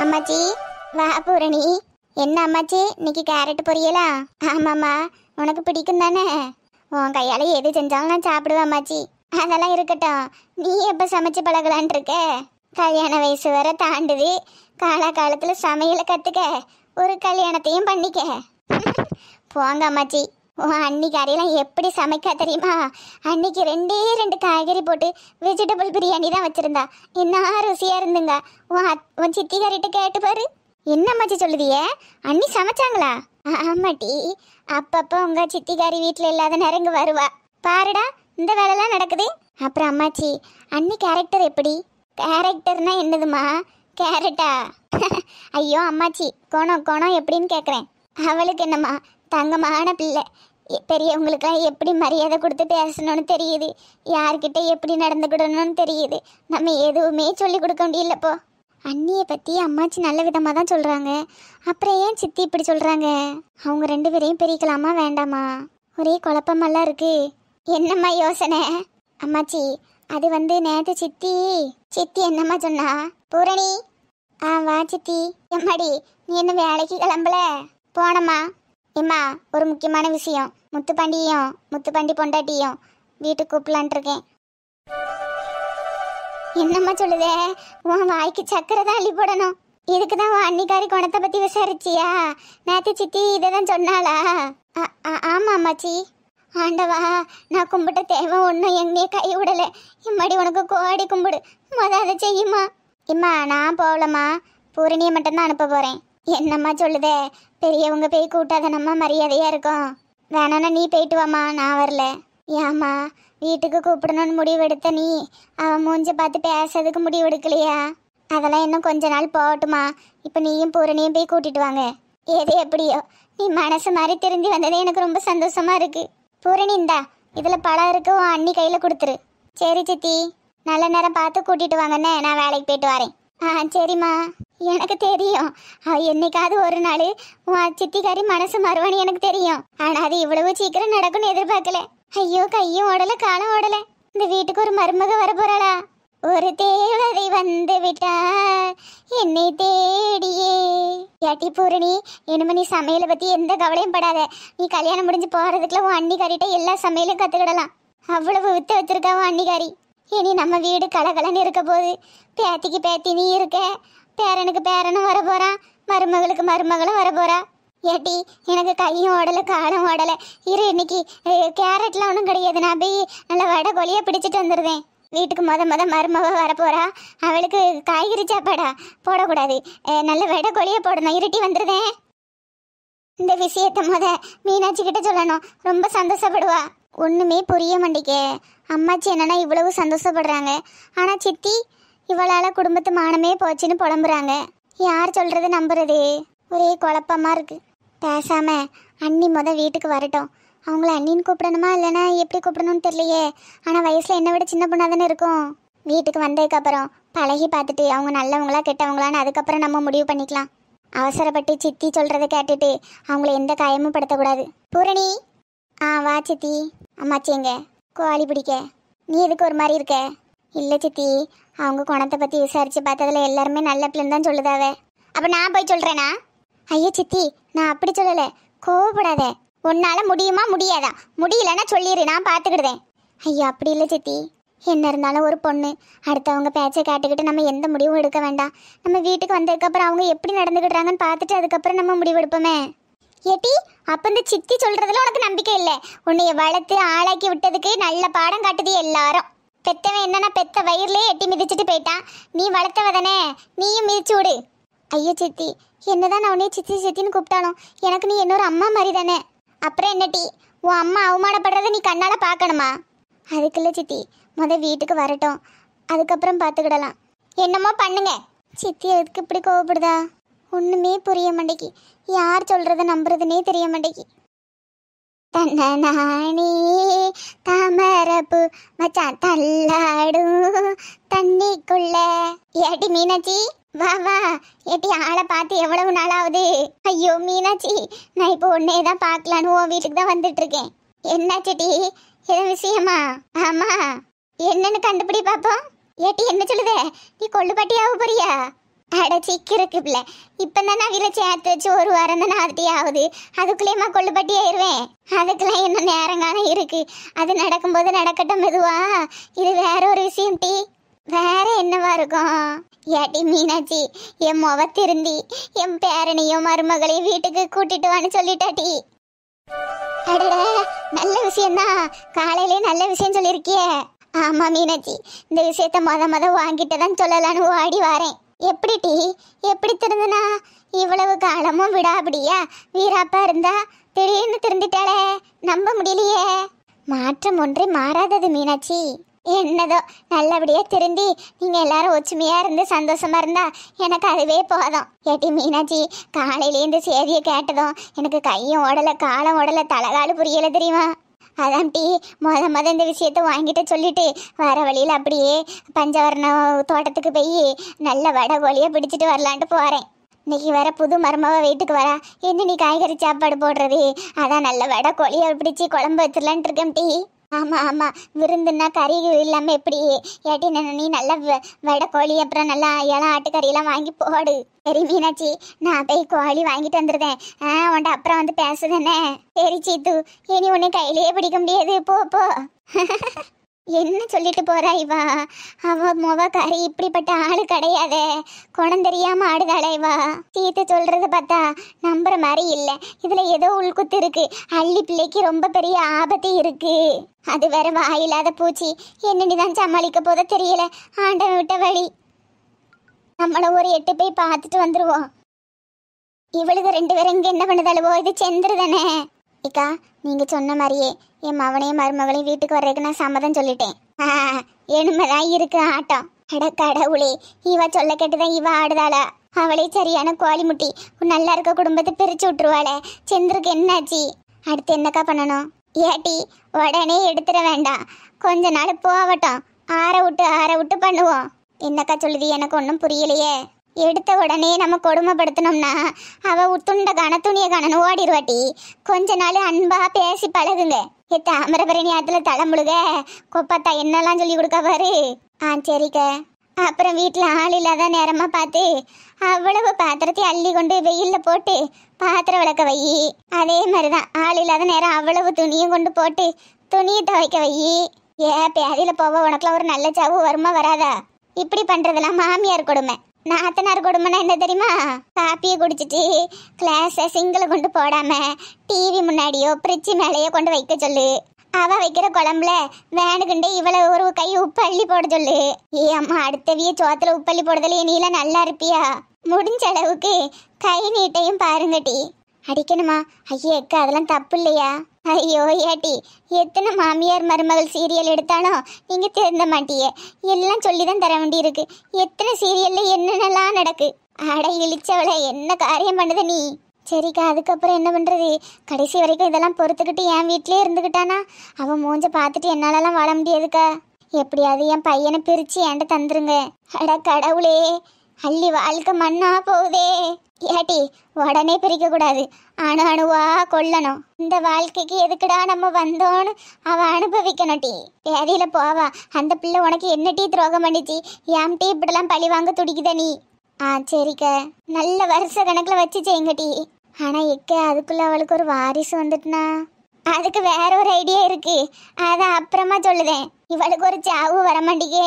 அம்மாச்சி வா பூரணி. என்ன அம்மாச்சி இன்னைக்கு கேரட் பொரியலா? ஆமாம்மா, உனக்கு பிடிக்கும் தானே? உன் கையால் எது செஞ்சாலும் நான் சாப்பிடுவேன் அம்மாச்சி. அதெல்லாம் இருக்கட்டும், நீ எப்போ சமைச்சு பழகலான் இருக்க? கல்யாண வயசு வர தாண்டுது, காலகாலத்தில் சமையலை கற்றுக்க, ஒரு கல்யாணத்தையும் பண்ணிக்க. போங்க அம்மாச்சி, உன் அன்னிக்காரியெல்லாம் எப்படி சமைக்க தெரியுமா? அன்னைக்கு 2 காய்கறி போட்டு வெஜிடபிள் பிரியாணி தான் வச்சுருந்தா, என்ன ருசியாக இருந்துங்க. உன் சித்திக்காரிட்ட கேட்டு பாரு. என்னம்மாச்சி சொல்லுதிய? அண்ணி சமைச்சாங்களா? ஆமாட்டி, அப்பப்போ உங்கள் சித்திக்காரி வீட்டில் இல்லாத நேரங்க வருவா. பாருடா, இந்த வேலைலாம் நடக்குது. அப்புறம் அம்மாச்சி, அண்ணி கேரக்டர் எப்படி? கேரக்டர்னா என்னதுமா? கேரட்டா? ஐயோ அம்மாச்சி, கோணம் கோணம் எப்படின்னு கேட்குறேன். அவளுக்கு என்னம்மா, தங்கமான பிள்ளை. பெரியவங்களுக்கெல்லாம் எப்படி மரியாதை கொடுத்து பேசணும்னு தெரியுது, யார்கிட்ட எப்படி நடந்துக்கிடணும்னு தெரியுது. நம்ம எதுவுமே சொல்லி கொடுக்க முடியலப்போ. அண்ணியை பற்றி அம்மாச்சி நல்ல விதமாக தான் சொல்கிறாங்க, அப்புறம் ஏன் சித்தி இப்படி சொல்கிறாங்க? அவங்க 2 பேரையும் பிரிக்கலாமா வேண்டாமா? ஒரே குழப்பமெல்லாம் இருக்கு. என்னம்மா யோசனை? அம்மாச்சி, அது நேற்று சித்தி என்னம்மா சொன்னா? பூரணி, வா சித்தி. எம்மாடி, நீ என்ன வேலைக்கு கிளம்பல? போனம்மா. எம்மா, ஒரு முக்கியமான விஷயம். முத்துப்பாண்டி பொண்டாட்டியும் வீட்டுக்கு கூப்பிடலான் இருக்கேன். என்னம்மா சொல்லுதே? உன் வாய்க்கு சக்கரை தான் அள்ளி போடணும். இதுக்கு தான் உன் அன்னிக்காரி குணத்தை பற்றி விசாரிச்சியா? நேற்று சித்தி இதை தான் சொன்னாளா? ஆமாம் அம்மாச்சி. ஆண்டவா, நான் கும்பிட்ட தேவை ஒன்றும் எங்கேயே கை விடலை. இம்மாடி உனக்கு கோடி கும்பிடு, அதை செய்யுமா? இம்மா, நான் போகலம்மா, பூரணியை மட்டும்தான் அனுப்ப போகிறேன். என்னம்மா சொல்லுதே? பெரியவங்க போய் கூட்டாதனம்மா மரியாதையாக இருக்கும். வேணான்னா நீ போயிட்டு வாம்மா, நான் வரல. ஏம்மா, வீட்டுக்கு கூப்பிடணும்னு முடிவு எடுத்த நீ அவன் மூஞ்சி பார்த்து பேசுறதுக்கு முடிவு எடுக்கலையா? அதெல்லாம் இன்னும் கொஞ்ச நாள் போகட்டுமா. இப்போ நீயும் பூரணியும் போய் கூட்டிட்டு வாங்க. எது எப்படியோ, நீ மனசு மாதிரி திரும்பி வந்ததே எனக்கு ரொம்ப சந்தோஷமா இருக்கு. பூரணி, இந்தா இதில் பழம் இருக்கு, உன் அண்ணி கையில் கொடுத்துரு. சரி சித்தி, நல்ல நேரம் பார்த்து கூட்டிட்டு வாங்கண்ணே, நான் வேலைக்கு போயிட்டு வரேன். சரிம்மா. எனக்கு தெரியும், என்னைக்காவது ஒரு நாள் உன் சித்திக்காரி மனசு மாறுவான்னு எனக்கு தெரியும். ஆனால் அது இவ்வளவு சீக்கிரம் நடக்கும்னு எதிர்பார்க்கல. ஐயோ, கையும் ஓடலை காலம் ஓடலை. இந்த வீட்டுக்கு ஒரு மருமக வர போறாளா? ஒரு தேவதை வந்து விட்டார் என்னை தேடியே. ஏட்டி பூரணி, இனிமே நீ சமையலை பற்றி எந்த கவலையும் படாத. நீ கல்யாணம் முடிஞ்சு போகிறதுக்குள்ள உன் அன்னிக்காரிட்ட எல்லா சமையலும் கற்றுக்கிடலாம். அவ்வளவு வித்து வச்சிருக்கா உன் அன்னிக்காரி. இனி நம்ம வீடு கலகலன்னு இருக்க போகுது. பேத்திக்கு பேத்தி நீ இருக்க, பேரனுக்கு பேரனும் வர போகிறான், மருமகளுக்கு மருமகளும் வர போகிறா. ஏட்டி, எனக்கு கையும் ஓடலை காலம் ஓடலை. இரு, இன்னைக்கு கேரட்லாம் ஒன்றும் கிடையாது, நான் போய் நல்ல வடை கொலியாக பிடிச்சிட்டு வந்துடுவேன். வீட்டுக்கு மொத மருமக வரப்போறா, அவளுக்கு காய்கறி சாப்பாடா போடக்கூடாது, நல்ல வடை கொலியாக போடணும். இருட்டி வந்துடுதேன். இந்த விஷயத்த மீனாட்சி கிட்ட சொல்லணும், ரொம்ப சந்தோஷப்படுவா. ஒன்றுமே புரிய மாட்டேக்கே. அம்மாச்சி என்னன்னா இவ்வளவு சந்தோஷப்படுறாங்க, ஆனால் சித்தி இவளால் குடும்பத்து மானமே போச்சுன்னு புலம்புறாங்க. யார் சொல்கிறது நம்புறது? ஒரே குழப்பமாக இருக்கு. பேசாம அண்ணி வீட்டுக்கு வரட்டும். அவங்கள அண்ணின்னு கூப்பிடணுமா இல்லைன்னா எப்படி கூப்பிடணும்னு தெரியலையே. ஆனால் வயசில் என்னை விட சின்ன பொண்ணாக தானே இருக்கும். வீட்டுக்கு வந்ததுக்கப்புறம் பழகி பார்த்துட்டு அவங்க நல்லவங்களா கெட்டவங்களான்னு அதுக்கப்புறம் நம்ம முடிவு பண்ணிக்கலாம். அவசரப்பட்டு சித்தி சொல்கிறத கேட்டுட்டு அவங்கள எந்த காயமும் படுத்தக்கூடாது. பூரணி, வா சித்தி. அம்மாச்சி எங்க? கோழி பிடிக்க. நீ எதுக்கு ஒரு மாதிரி இருக்க? இல்லை சித்தி, அவங்க குணத்தை பற்றி விசாரித்து பார்த்ததில் எல்லாருமே நல்ல பிள்ளைன்னு தான் சொல்லுதாவே. அப்போ நான் போய் சொல்கிறேனா? ஐயோ சித்தி, நான் அப்படி சொல்லலை, கோவப்படாத. உன்னால் முடியுமா முடியாதா? முடியலன்னா சொல்லிடு, நான் பார்த்துக்கிடுதேன். ஐயோ அப்படி இல்லை சித்தி, என்ன இருந்தாலும் ஒரு பொண்ணு, அடுத்தவங்க பேச்சை கேட்டுக்கிட்டு நம்ம எந்த முடிவும் எடுக்க வேண்டாம். நம்ம வீட்டுக்கு வந்ததுக்கப்புறம் அவங்க எப்படி நடந்துக்கிடுறாங்கன்னு பார்த்துட்டு அதுக்கப்புறம் நம்ம முடிவு எடுப்போமே. ஏட்டி, அப்போ இந்த சித்தி சொல்கிறதுல உனக்கு நம்பிக்கை இல்லை? உன்னைய வளர்த்து ஆளாக்கி விட்டதுக்கு நல்ல பாடம் காட்டுது எல்லாரும். பெத்தவன் என்னன்னா பெத்த வயிறுலேயே எட்டி மிதிச்சுட்டு போயிட்டான். நீ வளர்த்தவ தானே, நீயும் மிதிச்சு விடு. ஐயோ சித்தி, என்னதான் நான் உன்னைய சித்தி சித்தின்னு கூப்பிட்டாலும் எனக்கு நீ என்னொரு அம்மா மாதிரி தானே. அப்புறம் என்னட்டி, உன் அம்மா அவமானப்படுறத நீ கண்ணால் பார்க்கணுமா? அதுக்குள்ள சித்தி, வீட்டுக்கு வரட்டும், அதுக்கப்புறம் பார்த்துக்கிடலாம். என்னமோ பண்ணுங்க. சித்தி எதுக்கு இப்படி கோவப்படுதா? ஒன்றுமே புரிய மாட்டேக்கி. யார் சொல்கிறத நம்புறதுனே தெரிய மாட்டேக்கி. தன்னே தாமரப்பு மச்சான் தள்ளாடும் தண்ணிக்குள்ள. ஏட்டி மீனாட்சி, வா வா. ஏட்டி, ஆளை பார்த்து எவ்வளவு நாளாவது? ஐயோ மீனாட்சி, நான் இப்போ உன்னே தான் பார்க்கலான்னு உன் வீட்டுக்கு தான் வந்துட்டு இருக்கேன். என்னாச்சுட்டி, எது விஷயமா? ஆமா, என்னன்னு கண்டுபிடி பாப்போம். ஏட்டி என்ன சொல்லுதே? நீ கொள்ளுப்பட்டியாக போறியா? அட சிக்கிருக்கு பிள்ளை. இப்பதான் நான் வீர சேர்த்து வச்சு ஒரு வாரம் தான் ஆகுதி ஆகுது. அதுக்குள்ளேயுமா கொள்ளுப்பட்டி ஆயிடுவேன். அதுக்கெல்லாம் என்ன நேரங்காலம் இருக்கு. அது நடக்கும்போது நடக்கட்டும் மெதுவா. இது வேற ஒரு விஷயம் டி. வேற என்னவா இருக்கும்? ஏட்டி மீனாட்சி, என் முகத்திருந்தி என் பேரனையும் மருமகளையும் வீட்டுக்கு கூட்டிட்டு வான்னு சொல்லிட்டாட்டி. அடட, நல்ல விஷயம்தான். காலையிலே நல்ல விஷயம் சொல்லியிருக்கிய. ஆமா மீனாட்சி, இந்த விஷயத்த மொத வாங்கிட்டதான் சொல்லலான்னு ஓடி வரேன். எப்படி டி, எப்படி திருந்துனா? இவ்வளவு காலமும் விடாபடியா வீராப்பா இருந்தா திடீர்னு திருந்திட்டாளே, நம்ப முடியலையே. மாற்றம் ஒன்றே மாறாதது மீனாட்சி. என்னதோ நல்லபடியா திருந்தி நீங்க எல்லாரும் ஒற்றுமையா இருந்து சந்தோஷமா இருந்தா எனக்கு அதுவே போதும். ஏட்டி மீனாட்சி, காலையில இந்த செய்தியை கேட்டதும் எனக்கு கையும் ஓடல, காலம் ஓடல, தலகாலு புரியல தெரியுமா? அதான் டி, மொத இந்த விஷயத்த வாங்கிட்டு சொல்லிட்டு வர வழியில அப்படியே பஞ்சவரணம் தோட்டத்துக்கு போய் நல்ல வடை கோழியை பிடிச்சிட்டு வரலான்ட்டு போறேன். இன்னைக்கு வேற புது மருமவ வீட்டுக்கு வரா. என்ன நீ காய்கறி சாப்பாடு போடுறது? அதான் நல்ல வடை கோழியை பிடிச்சி குழம்பு வச்சிடலான்ட்டு இருக்கேன் டி. ஆமா, விருந்துன்னா கறி இல்லாம எப்படி? ஏட்டி நீ நல்ல வடை கோழி அப்புறம் நல்லா இளம் ஆட்டுக்கறியெல்லாம் வாங்கி போடு. சரி மீனாட்சி, நான் போய் கோழி வாங்கிட்டு வந்துருந்தேன். உன்ட்ட அப்புறம் வந்து பேசுதேனே. சரி சீத்து, இனி உன்னை கையிலேயே பிடிக்க முடியாது, போ. என்ன சொல்லிட்டு போறா இவா? அவ முகக்காரி இப்படிப்பட்ட ஆளு கிடையாதே. குணம் தெரியாம ஆடுதாளே இவா. சீத்து சொல்றது பார்த்தா நம்புற மாதிரி இல்ல. இதுல ஏதோ உள்குத்து இருக்கு. அள்ளி பிள்ளைக்கு ரொம்ப பெரிய ஆபத்து இருக்கு. அது வேற வாயில்லாத பூச்சி. என்னடிதான் சமாளிக்க போத தெரியல. ஆண்டவன் விட்ட வழி. நம்மள ஒரு 8 போய் பார்த்துட்டு வந்துருவோம். இவளுக்கு 2 பேரும் இங்க என்ன பண்ணுதாளுவோ? இது செந்துரு தானே. இக்கா, நீங்க சொன்ன மாதிரியே என் மவனையும் மருமகளையும் வீட்டுக்கு வர்றதுக்கு நான் சம்மதம் சொல்லிட்டேன். எனுமைதான் இருக்கு ஆட்டம். அட கடவுளே, இவ சொல்ல கேட்டுதான் இவ ஆடுதாளா? அவளே சரியான கோழி முட்டி. நல்லா இருக்க குடும்பத்தை பிரிச்சு விட்டுருவாளே. செந்திருக்கு என்னாச்சு? அடுத்து என்னக்கா பண்ணணும்? ஏட்டி, உடனே எடுத்துட வேண்டாம். கொஞ்ச நாள் போகட்டும். ஆற விட்டு பண்ணுவோம். என்னக்கா சொல்லுது? எனக்கு ஒன்றும் புரியலையே. எடுத்த உடனே நம்ம கொடுமைப்படுத்தணும்னா அவ துண்ட காண துணியை காணணும் ஓடிடுவாட்டி. கொஞ்ச நாள் அன்பா பேசி பழகுங்க. தாமிரபரணி ஆத்துல தலைமுழுக கொப்பத்தா என்னெல்லாம் சொல்லி கொடுக்க பாரு. சரிக்க. அப்புறம் வீட்டுல ஆள் இல்லாத நேரமா பார்த்து அவ்வளவு பாத்திரத்தை அள்ளி கொண்டு வெயில்ல போட்டு பாத்திரம் விளக்க வை. அதே மாதிரிதான் ஆள் இல்லாத நேரம் அவ்வளவு துணியும் கொண்டு போட்டு துணியை துவைக்க வை. பேதியில போவ உனக்குலாம் ஒரு நல்ல சாவு வருமா வராதா? இப்படி பண்றதெல்லாம் மாமியார் கொடுமை. நாத்தனார் கொடுமைன்னா என்ன தெரியுமா? காப்பியை குடிச்சிட்டு கிளாஸை சிங்கிளை கொண்டு போடாம டிவி முன்னாடியோ பிரிட்ஜி மேலேயோ கொண்டு வைக்க சொல்லு. அவ வைக்கிற குழம்புல வேணுக்குண்டே இவ்வளவு ஒரு கை உப்பு அள்ளி போட சொல்லு. அம்மா, அடுத்தவிய சோத்துல உப்பள்ளி போடுறதுல நீலாம் நல்லா இருப்பியா? முடிஞ்ச அளவுக்கு கை நீட்டையும் பாருங்கட்டி. அடிக்கணுமா? ஐயோ அக்கா, அதெல்லாம் தப்பு இல்லையா? ஐயோ ஏட்டி, எத்தனை மாமியார் மருமகள் சீரியல் எடுத்தாலும் நீங்க திருந்த மாட்டிய. எல்லாம் சொல்லிதான் தர வேண்டி இருக்கு. எத்தனை சீரியல்ல என்னென்னலாம் நடக்கு. அட இழிச்சவளை, என்ன காரியம் பண்ணுத நீ? சரிக்கா, அதுக்கப்புறம் என்ன பண்றது? கடைசி வரைக்கும் இதெல்லாம் பொறுத்துக்கிட்டு என் வீட்லயே இருந்துக்கிட்டானா அவன் மூஞ்ச பார்த்துட்டு என்னாலலாம் வாழ முடியாதுக்கா. எப்படியாவது என் பையனை பிரிச்சு என்கிட்ட தந்துருங்க. அட கடவுளே, அள்ளி வாழ்க்கை மண்ணா போகுதே. ஏட்டி, உடனே பிரிக்க கூடாது. அணுவா கொல்லணும். இந்த வாழ்க்கைக்கு எதுக்குடா நம்ம வந்தோன்னு அவ அனுபவிக்கணும் டி. பேதியில போவா. அந்த பிள்ளை உனக்கு என்ன டீ துரோகம் பண்ணிச்சு? என் டீ இப்படிலாம் பழி வாங்க துடிக்குத நீ? சரிக்க, நல்ல வருஷ கணக்குல வச்சு செய்யுங்க டி. ஆனா அதுக்குள்ள அவளுக்கு ஒரு வாரிசு வந்துட்டுனா அதுக்கு வேற ஒரு ஐடியா இருக்கு. அதான் அப்புறமா சொல்லுதேன். இவளுக்கு ஒரு சாவு வர மாட்டேங்கே.